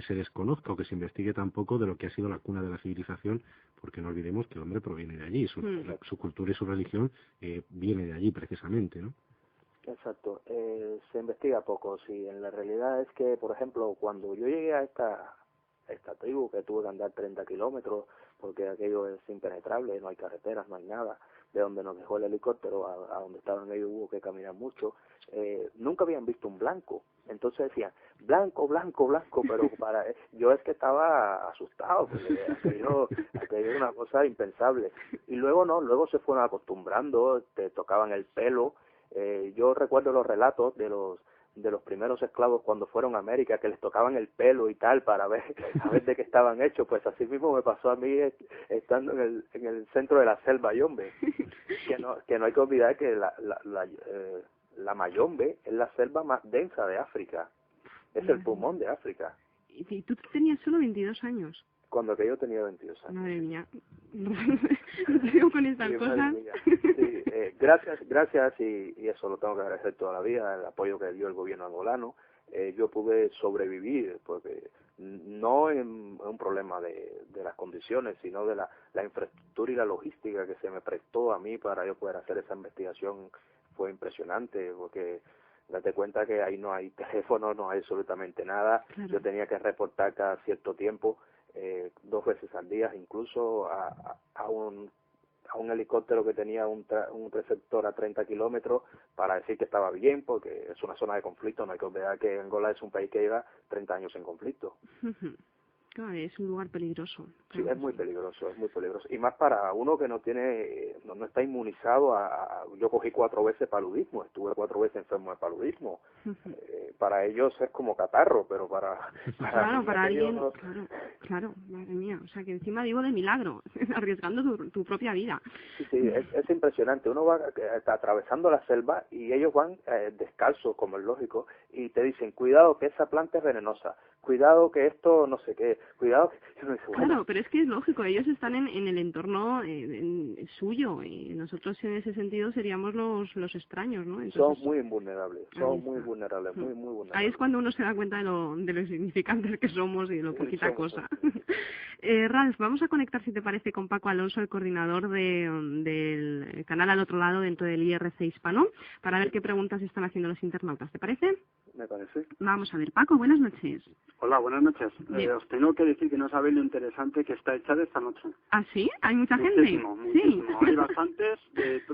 se desconozca o que se investigue tan poco de lo que ha sido la cuna de la civilización, porque no olvidemos que el hombre proviene de allí, su cultura y su religión viene de allí precisamente, ¿no? Exacto, se investiga poco, sí, en la realidad es que, por ejemplo, cuando yo llegué a esta tribu, que tuve que andar 30 kilómetros, porque aquello es impenetrable, no hay carreteras, no hay nada, de donde nos dejó el helicóptero a donde estaban ellos hubo que caminar mucho, nunca habían visto un blanco, entonces decían, blanco, blanco, blanco, pero yo es que estaba asustado, porque aquello era una cosa impensable, y luego luego se fueron acostumbrando, te tocaban el pelo. Yo recuerdo los relatos de los primeros esclavos cuando fueron a América, que les tocaban el pelo y tal para ver a ver de qué estaban hechos. Pues así mismo me pasó a mí estando en el centro de la selva Yombe, que no hay que olvidar que la Mayombe es la selva más densa de África, es el pulmón de África. Y tú tenías solo 22 años. Cuando que yo tenía 22 años. Madre mía. Digo con estas cosas. Sí, gracias y eso lo tengo que agradecer toda la vida, el apoyo que dio el gobierno angolano. Yo pude sobrevivir porque no en un problema de las condiciones, sino de la infraestructura y la logística que se me prestó a mí para yo poder hacer esa investigación. Fue impresionante porque date cuenta que ahí no hay teléfono, no hay absolutamente nada. Claro. Yo tenía que reportar cada cierto tiempo, 2 veces al día, incluso a un helicóptero que tenía un receptor a 30 kilómetros para decir que estaba bien, porque es una zona de conflicto. No hay que olvidar que Angola es un país que lleva 30 años en conflicto. Claro, es un lugar peligroso. Sí, es muy peligroso, y más para uno que no está inmunizado yo cogí 4 veces paludismo, estuve 4 veces enfermo de paludismo. Para ellos es como catarro, pero para alguien, claro, madre mía, o sea que encima digo de milagro, arriesgando tu propia vida. Sí, es impresionante, uno va atravesando la selva y ellos van descalzos, como es lógico, y te dicen, cuidado que esa planta es venenosa, cuidado que esto no sé qué, cuidado que... Claro, pero es que es lógico, ellos están en el entorno suyo y nosotros en ese sentido seríamos los extraños, ¿no? Entonces, son muy vulnerables, muy vulnerables. Ahí es cuando uno se da cuenta de lo insignificantes que somos y de lo poquita cosa. Ralf, vamos a conectar, si te parece, con Paco Alonso, el coordinador del canal Al Otro Lado dentro del IRC Hispano, para ver qué preguntas están haciendo los internautas. ¿Te parece? Me parece. Vamos a ver, Paco, buenas noches. Hola, buenas noches. Os tengo que decir que no sabéis lo interesante que está hecha de esta noche. ¿Ah, sí? ¿Hay mucha muchísimo, gente? Muchísimo. Sí. Hay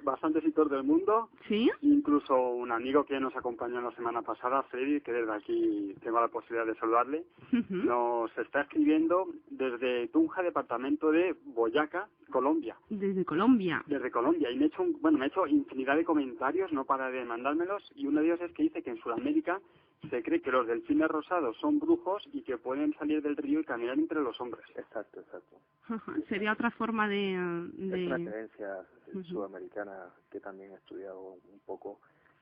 bastantes sitios del mundo. ¿Sí? Incluso un amigo que nos acompañó la semana pasada, Freddy, que desde aquí tengo la posibilidad de saludarle, nos está escribiendo desde Tunja, departamento de Boyacá, Colombia. ¿Desde Colombia? Desde Colombia. Y me ha hecho infinidad de comentarios, no para de mandármelos, y uno de ellos es que dice que en Sudamérica se cree que los delfines rosados son brujos y que pueden salir del río y caminar entre los hombres. Exacto. Sería otra forma de... Es una creencia sudamericana que también he estudiado un poco,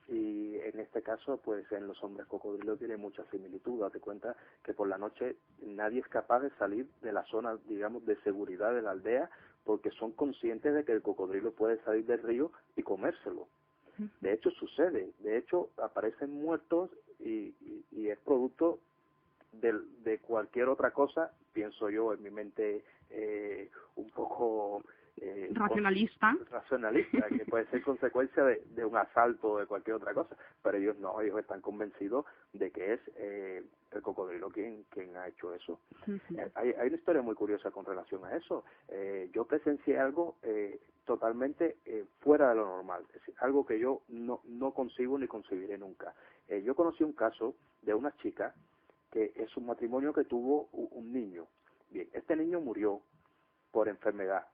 y en este caso, pues en los hombres cocodrilo tiene mucha similitud. Date cuenta que por la noche nadie es capaz de salir de la zona, digamos, de seguridad de la aldea, porque son conscientes de que el cocodrilo puede salir del río y comérselo. De hecho sucede, de hecho aparecen muertos y es producto de cualquier otra cosa, pienso yo en mi mente un poco racionalista, que puede ser consecuencia de un asalto o de cualquier otra cosa, pero ellos no, ellos están convencidos de que es el cocodrilo quien ha hecho eso. Hay una historia muy curiosa con relación a eso. Yo presencié algo totalmente fuera de lo normal, es decir, algo que yo no concibo ni concebiré nunca. Yo conocí un caso de una chica que es un matrimonio que tuvo un niño. Bien, este niño murió por enfermedad,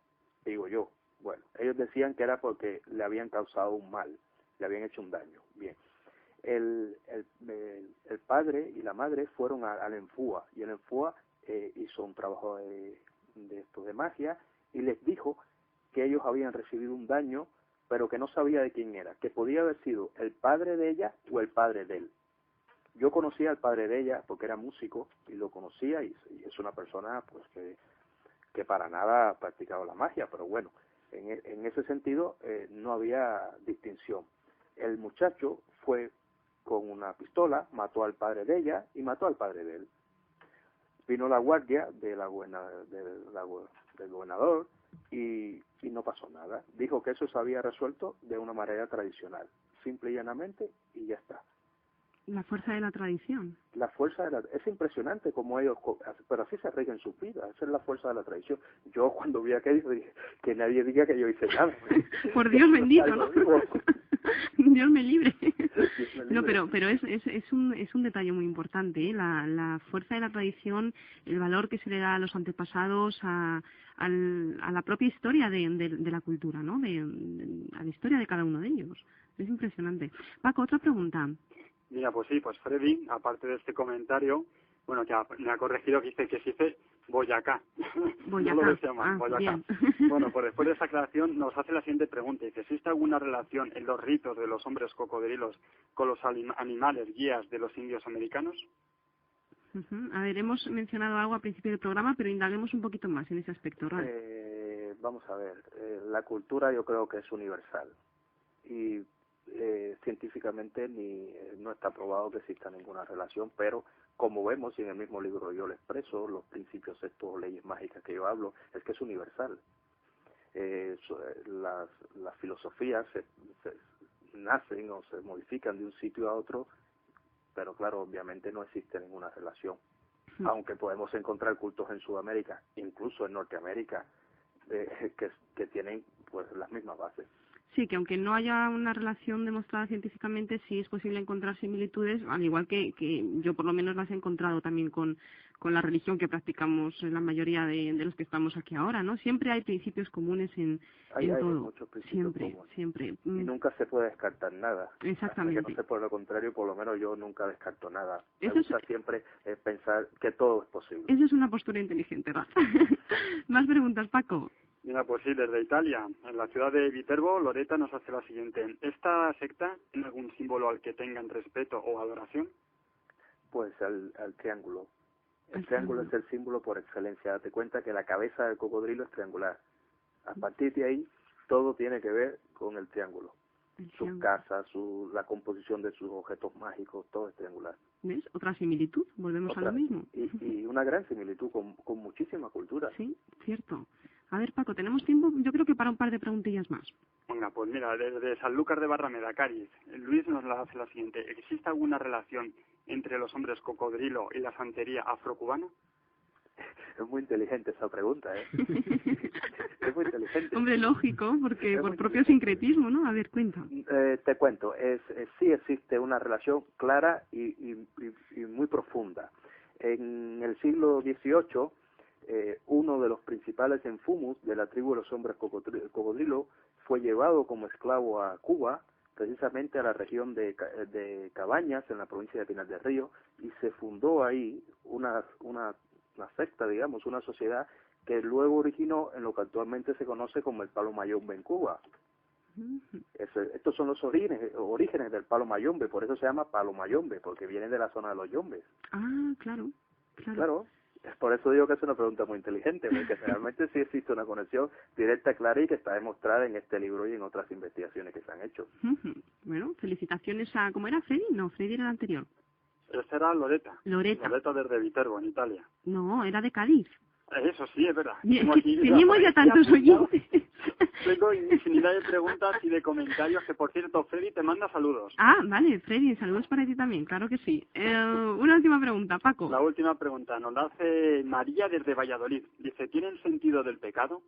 digo yo. Bueno, ellos decían que era porque le habían causado un mal, le habían hecho un daño. Bien, el padre y la madre fueron al Enfúa, y el Enfúa hizo un trabajo de magia y les dijo que ellos habían recibido un daño, pero que no sabía de quién era, que podía haber sido el padre de ella o el padre de él. Yo conocía al padre de ella porque era músico y lo conocía y es una persona pues que para nada ha practicado la magia, pero bueno, en ese sentido no había distinción. El muchacho fue con una pistola, mató al padre de ella y mató al padre de él. Vino la guardia del gobernador y no pasó nada. Dijo que eso se había resuelto de una manera tradicional, simple y llanamente, y ya está. La fuerza de la tradición. La fuerza es impresionante como ellos, pero así se rigen sus vidas, esa es la fuerza de la tradición. Yo cuando vi aquello dije, que nadie diga que yo hice nada. Por Dios bendito, ¿no? Dios me libre. No, pero es un detalle muy importante, ¿eh? La fuerza de la tradición, el valor que se le da a los antepasados, a la propia historia de la cultura, ¿no? A la historia de cada uno de ellos. Es impresionante. Paco, otra pregunta. Mira, pues sí, pues Freddy, aparte de este comentario, bueno, que me ha corregido que se dice Boyacá. Boyacá. No lo decía mal, Boyacá. Bueno, pues después de esa aclaración nos hace la siguiente pregunta. Dice, ¿existe alguna relación en los ritos de los hombres cocodrilos con los animales guías de los indios americanos? A ver, hemos mencionado algo al principio del programa, pero indaguemos un poquito más en ese aspecto, Ral. Vamos a ver, la cultura yo creo que es universal y científicamente no está probado que exista ninguna relación, pero como vemos, y en el mismo libro yo lo expreso, los principios estos o leyes mágicas que yo hablo, es que es universal. Las filosofías se nacen o se modifican de un sitio a otro, pero claro, obviamente no existe ninguna relación. Aunque podemos encontrar cultos en Sudamérica, incluso en Norteamérica, que tienen pues las mismas bases. Sí, que aunque no haya una relación demostrada científicamente, sí es posible encontrar similitudes, al igual que yo por lo menos las he encontrado también con la religión que practicamos la mayoría de los que estamos aquí ahora, ¿no? Siempre hay principios comunes en todo. Muchos principios siempre. Y nunca se puede descartar nada. Exactamente. Que no sé, por lo contrario, por lo menos yo nunca descarto nada. Me Eso gusta siempre pensar que todo es posible. Esa es una postura inteligente, Rafa. Más preguntas, Paco. Mira, pues sí, desde Italia, en la ciudad de Viterbo, Loreta nos hace la siguiente. ¿Esta secta tiene algún símbolo al que tengan respeto o adoración? Pues el triángulo. El triángulo es el símbolo por excelencia. Date cuenta que la cabeza del cocodrilo es triangular. A partir de ahí, todo tiene que ver con el triángulo. Sus casas, la composición de sus objetos mágicos, todo es triangular. ¿Ves? Otra similitud, volvemos a lo mismo. Y una gran similitud con muchísima cultura. Sí, cierto. A ver, Paco, tenemos tiempo, yo creo que para un par de preguntillas más. Venga, pues mira, desde Sanlúcar de Barrameda, Cádiz, Luis nos la hace la siguiente. ¿Existe alguna relación entre los hombres cocodrilo y la santería afrocubana? Es muy inteligente esa pregunta, ¿eh? Es muy inteligente. Hombre, lógico, porque por propio sincretismo, ¿no? A ver, cuenta. Te cuento, sí existe una relación clara y muy profunda. En el siglo XVIII, uno de los principales enfumus de la tribu de los hombres cocodrilo fue llevado como esclavo a Cuba, precisamente a la región de Cabañas, en la provincia de Pinar del Río, y se fundó ahí una secta, digamos, una sociedad que luego originó en lo que actualmente se conoce como el palo mayombe en Cuba. Estos son los orígenes del palo mayombe, por eso se llama palo mayombe, porque viene de la zona de los yombes. Ah, claro. Claro. Por eso digo que es una pregunta muy inteligente, porque realmente sí existe una conexión directa, clara y que está demostrada en este libro y en otras investigaciones que se han hecho. Bueno, felicitaciones a... ¿Cómo era? ¿Freddy? No, Freddy era el anterior. Esa era Loreta. Loreta. Loreta desde Viterbo, en Italia. No, era de Cádiz. Eso sí, es verdad. Tenemos ya tantos oyentes. Tengo infinidad de preguntas y de comentarios que, por cierto, Freddy te manda saludos. Ah, vale, Freddy, saludos para ti también, claro que sí. Una última pregunta, Paco. La última pregunta nos la hace María desde Valladolid. Dice, ¿tienen sentido del pecado?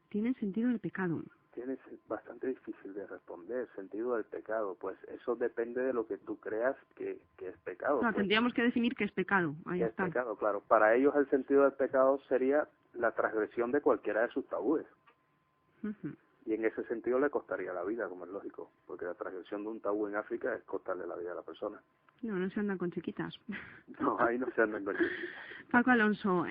¿Tienen sentido del pecado? Es bastante difícil de responder. Sentido del pecado, pues eso depende de lo que tú creas que es pecado. No, pues. Tendríamos que definir qué es pecado. Ahí está. Es pecado, claro. Para ellos el sentido del pecado sería la transgresión de cualquiera de sus tabúes. Y en ese sentido le costaría la vida, como es lógico, porque la transgresión de un tabú en África es costarle la vida a la persona. No se andan con chiquitas. No, ahí no se andan con chiquitas. Paco Alonso,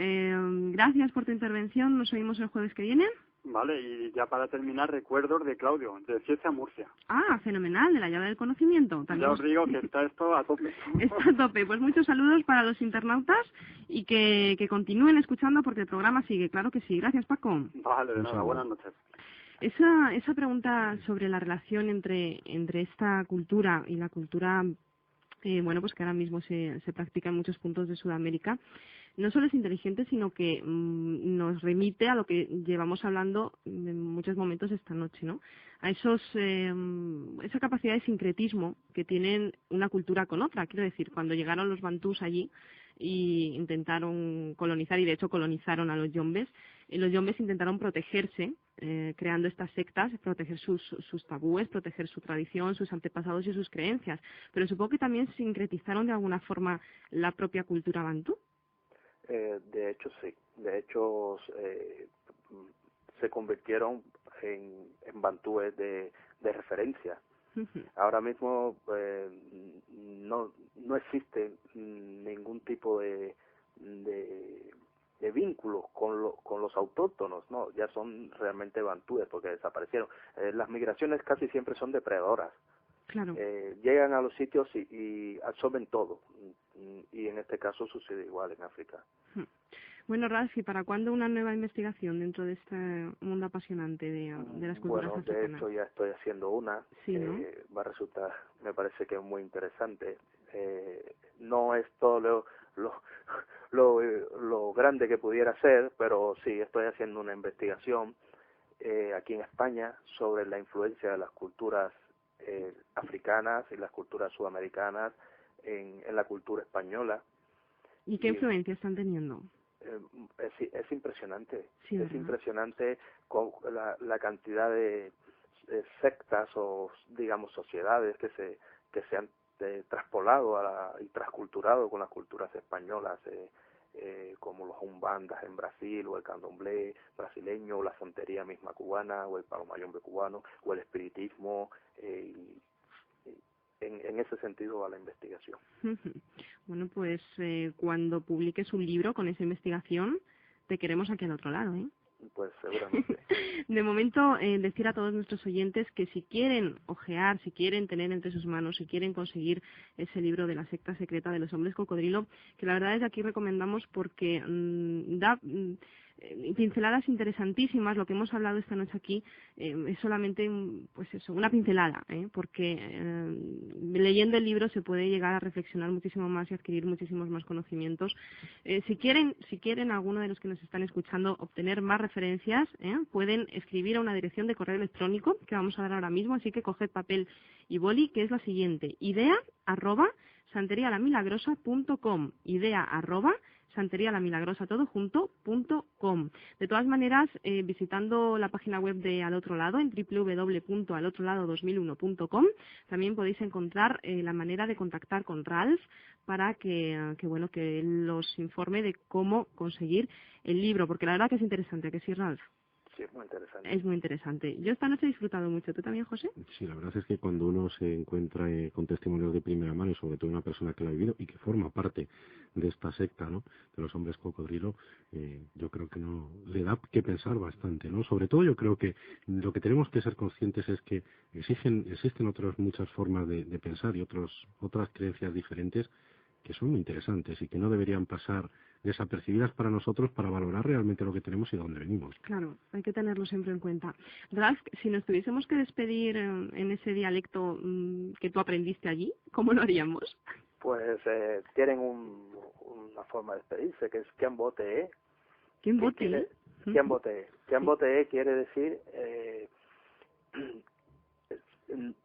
gracias por tu intervención. Nos oímos el jueves que viene. Vale, y ya para terminar, recuerdos de Claudio, de Ciencia Murcia. Ah, fenomenal, de la llave del conocimiento. También ya os digo que está esto a tope. Está a tope. Pues muchos saludos para los internautas y que continúen escuchando porque el programa sigue. Claro que sí. Gracias, Paco. Vale, de nada. Buenas noches. Esa pregunta sobre la relación entre esta cultura y la cultura, pues que ahora mismo se practica en muchos puntos de Sudamérica, no solo es inteligente, sino que nos remite a lo que llevamos hablando en muchos momentos esta noche, ¿no? A esa capacidad de sincretismo que tienen una cultura con otra. Quiero decir, cuando llegaron los bantús allí y intentaron colonizar, y de hecho colonizaron a los yombes intentaron protegerse, creando estas sectas, proteger sus tabúes, proteger su tradición, sus antepasados y sus creencias. Pero supongo que también sincretizaron de alguna forma la propia cultura bantú. De hecho, sí. De hecho, se convirtieron en bantúes de referencia. Ahora mismo no existe ningún tipo de vínculos con los autóctonos, no, ya son realmente bantúes porque desaparecieron. Las migraciones casi siempre son depredadoras. Claro. Llegan a los sitios y absorben todo, y en este caso sucede igual en África. Bueno, Ralfi, ¿para cuándo una nueva investigación dentro de este mundo apasionante de las culturas africanas? De hecho ya estoy haciendo una, sí, ¿no? Va a resultar, me parece que es muy interesante. No es todo lo grande que pudiera ser, pero sí estoy haciendo una investigación aquí en España sobre la influencia de las culturas africanas y las culturas sudamericanas en la cultura española. ¿Y qué influencia están teniendo? Es impresionante, sí, es impresionante con la cantidad de sectas o digamos sociedades que se han traspolado y transculturado con las culturas españolas, como los umbandas en Brasil, o el candomblé brasileño, o la santería misma cubana, o el palomayombe cubano, o el espiritismo, en ese sentido va la investigación. Bueno, pues cuando publiques un libro con esa investigación, te queremos aquí al otro lado, ¿eh? Pues seguramente. De momento, decir a todos nuestros oyentes que si quieren ojear, si quieren tener entre sus manos, si quieren conseguir ese libro de la secta secreta de los hombres cocodrilo, que la verdad es que aquí recomendamos porque da pinceladas interesantísimas. Lo que hemos hablado esta noche aquí es solamente una pincelada, porque leyendo el libro se puede llegar a reflexionar muchísimo más y adquirir muchísimos más conocimientos. Si quieren alguno de los que nos están escuchando obtener más referencias, pueden escribir a una dirección de correo electrónico que vamos a dar ahora mismo, así que coged papel y boli, que es la siguiente: idea@santerialamilagrosa.com, idea@santerialamilagrosa.com. De todas maneras, visitando la página web de Al Otro Lado, en www.alotrolado2001.com, también podéis encontrar la manera de contactar con Ralph para que él los informe de cómo conseguir el libro, porque la verdad que es interesante, ¿que sí, Ralph? Sí, es muy interesante. Es muy interesante. Yo esta noche he disfrutado mucho. ¿Tú también, José? Sí, la verdad es que cuando uno se encuentra con testimonios de primera mano, y sobre todo una persona que lo ha vivido y que forma parte de esta secta, ¿no?, de los hombres cocodrilo, yo creo que no le da que pensar bastante, ¿no? Sobre todo yo creo que lo que tenemos que ser conscientes es que existen muchas formas de pensar y otras creencias diferentes que son muy interesantes y que no deberían pasar desapercibidas para nosotros para valorar realmente lo que tenemos y de dónde venimos. Claro, hay que tenerlo siempre en cuenta. Ralph, si nos tuviésemos que despedir en ese dialecto que tú aprendiste allí, ¿cómo lo haríamos? Pues tienen una forma de despedirse, que es ¿quién vote? ¿Quién vote? ¿Quién vote? ¿Quién vote? Quiere decir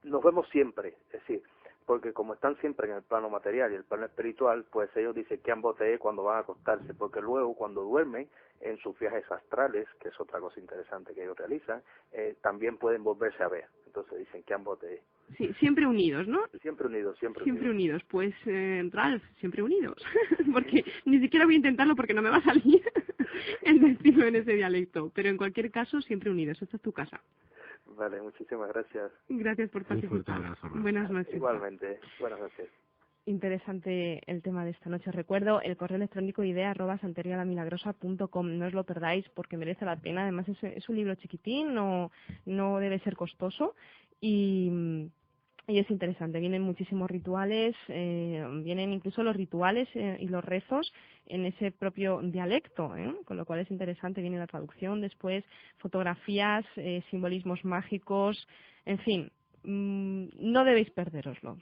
nos vemos siempre, es decir, porque como están siempre en el plano material y el plano espiritual, pues ellos dicen que ambote cuando van a acostarse, porque luego cuando duermen en sus viajes astrales, que es otra cosa interesante que ellos realizan, también pueden volverse a ver. Entonces dicen que ambote. Sí, siempre unidos, ¿no? Siempre unidos, siempre unidos. Pues, Ralph, siempre unidos. Porque ni siquiera voy a intentarlo porque no me va a salir el decirlo en ese dialecto. Pero en cualquier caso, siempre unidos. Esta es tu casa. Vale, muchísimas gracias. Gracias por participar. Buenas noches. Igualmente, buenas noches. Interesante el tema de esta noche. Recuerdo el correo electrónico idea@santerialamilagrosa.com. No os lo perdáis porque merece la pena. Además es un libro chiquitín, no debe ser costoso y es interesante. Vienen muchísimos rituales, vienen incluso los rituales y los rezos en ese propio dialecto, con lo cual es interesante. Viene la traducción, después fotografías, simbolismos mágicos, en fin, no debéis perderoslo.